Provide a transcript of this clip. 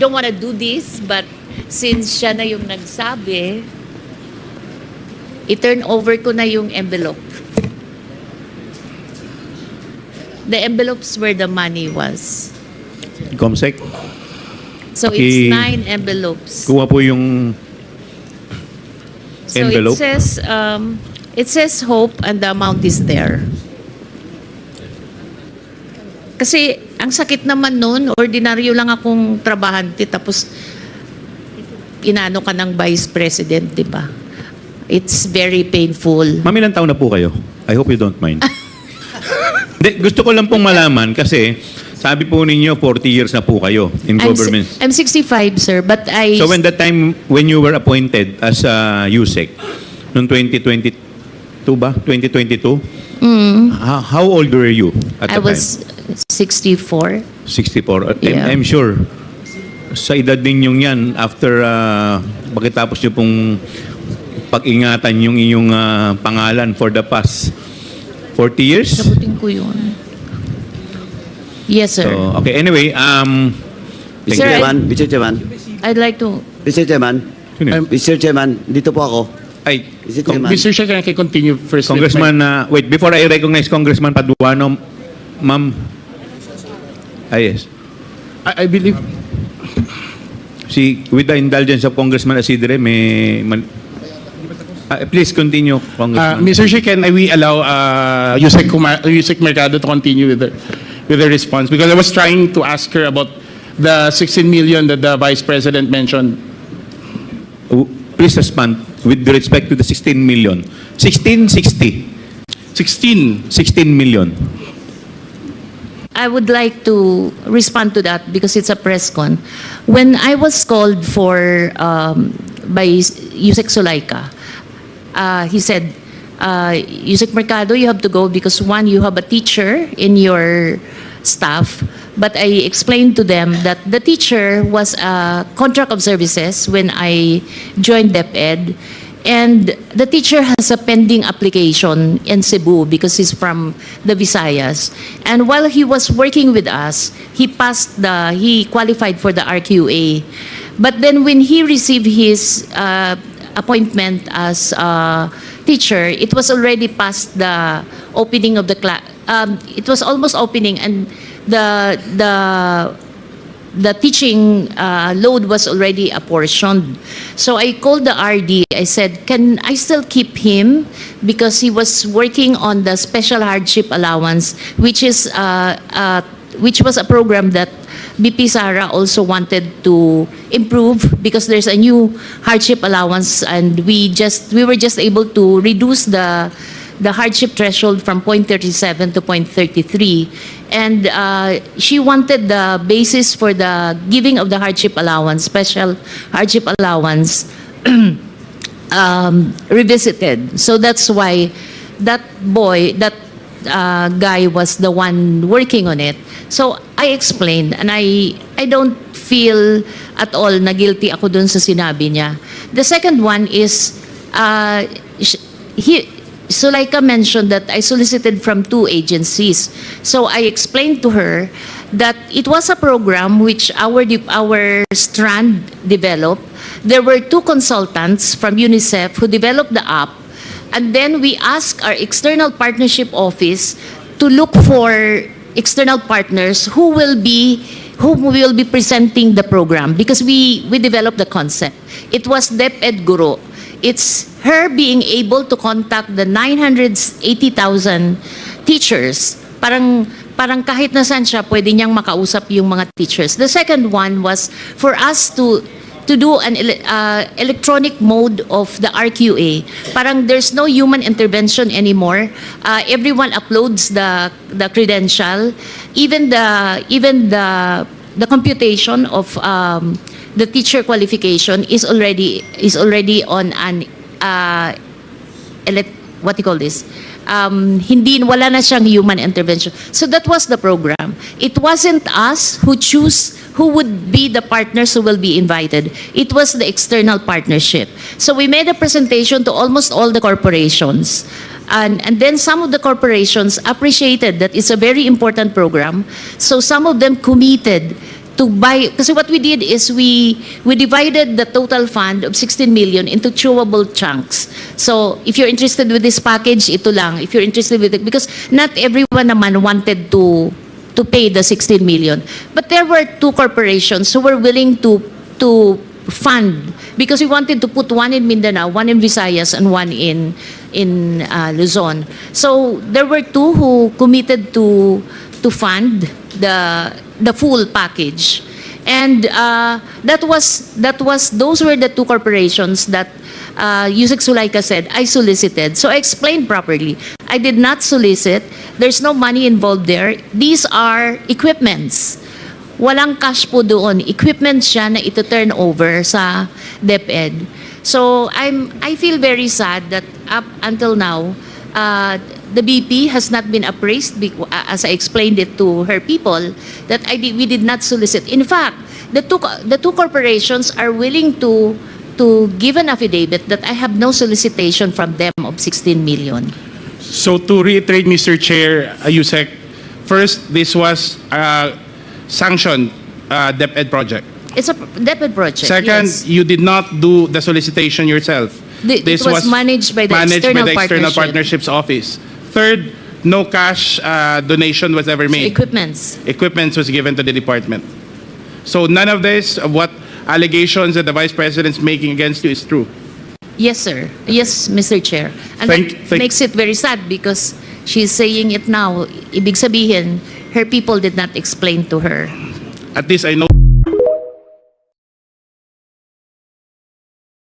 don't want to do this, but since siya na yung nagsabi, i-turn over ko na yung envelope. The envelopes where the money was. Comsec, So it's 9 envelopes. kuha po yung So envelope. it says hope and the amount is there. Kasi ang sakit naman nun, ordinaryo lang akong trabahante tapos inano ka ng vice president, di ba? It's very painful. Ma'am, ilang taon na po kayo? I hope you don't mind. Hindi, gusto ko lang pong malaman kasi sabi po ninyo 40 years na po kayo in government. I'm 65, sir, but I... So when the time when you were appointed as a USEC, noong 2022 ba? 2022? How old were you at the I was 64. 64. Yeah. I'm sure sa edad ninyong yan, after pagkatapos nyo pong pag-ingatan yung inyong pangalan for the past 40 years? Sabutin ko yun. Yes, sir. So, okay, anyway, thank Sir, you. Mr. Chairman, I'd like to... Mr. Chairman, Sino yun? Mr. Chairman, dito po ako. Ay, Mr. Chairman. Mr. Chair, can I continue first? with Congressman, wait, before I recognize Congressman Paduano, ma'am. Yes. I believe... With the indulgence of Congressman Asidre, please continue, Congressman. Mr. Chair, can we allow Yusek Mercado to continue with the response? Because I was trying to ask her about the 16 million that the Vice President mentioned. Please respond with respect to the 16 million. 1660. 16. 16 million. I would like to respond to that because it's a press con. When I was called for by Yusek Sulaika, he said, Yusek Mercado, you have to go because one, you have a teacher in your staff. But I explained to them that the teacher was a contract of services when I joined DepEd. And the teacher has a pending application in Cebu because he's from the Visayas. And while he was working with us, he qualified for the RQA. But then when he received his appointment as a teacher, it was already past the opening of the class. It was almost opening, and the teaching load was already apportioned. So I called the RD. I said, can I still keep him? Because he was working on the special hardship allowance, which was a program that BP Sara also wanted to improve because there's a new hardship allowance, and we were just able to reduce the hardship threshold from 0.37 to 0.33. And she wanted the basis for the giving of the hardship allowance, special hardship allowance, revisited. So that's why that guy was the one working on it. So I explained, and I don't feel at all na guilty ako dun sa sinabi niya. The second one is, Sulaika mentioned that I solicited from 2 agencies. So I explained to her that it was a program which our strand developed. There were 2 consultants from UNICEF who developed the app, and then we asked our external partnership office to look for external partners who will be presenting the program, because we developed the concept. It was DepEd Guru. It's her being able to contact the 980,000 teachers. Parang kahit nasan siya, pwede niyang makausap yung mga teachers. The second one was for us to do an electronic mode of the RQA. Parang there's no human intervention anymore. Everyone uploads the credential. Even the computation of the teacher qualification is already on an what do you call this? Wala na siyang human intervention. So that was the program. It wasn't us who choose who would be the partners who will be invited. It was the external partnership. So we made a presentation to almost all the corporations. And then some of the corporations appreciated that it's a very important program. So some of them committed buy, kasi what we did is we divided the total fund of 16 million into chewable chunks. So if you're interested with this package, ito lang. If you're interested with it, because not everyone naman wanted to pay the 16 million. But there were two corporations who were willing to fund, because we wanted to put one in Mindanao, one in Visayas, and one in Luzon. So there were two who committed to fund the full package, and those were the two corporations that Yusek Sulaika said I solicited. So I explained properly. I did not solicit. There's no money involved there. These are equipments. Walang cash po doon. Equipment siya na ito turn over sa DepEd. So I feel very sad that up until now, the BP has not been appraised, as I explained it to her people, that we did not solicit. In fact, the two corporations are willing to give an affidavit that I have no solicitation from them of 16 million. So to reiterate, Mr. Chair, Yusek, first, this was a sanctioned DepEd project. It's a DepEd project. Second, yes. you did not do the solicitation yourself. It was managed by the External Partnerships Office. Third, no cash donation was ever made. Equipments Was given to the department. So none of this, what allegations that the Vice President's making against you is true. Yes, sir. Yes, Mr. Chair. And that makes it very sad because she's saying it now. Ibig sabihin, her people did not explain to her. At least I know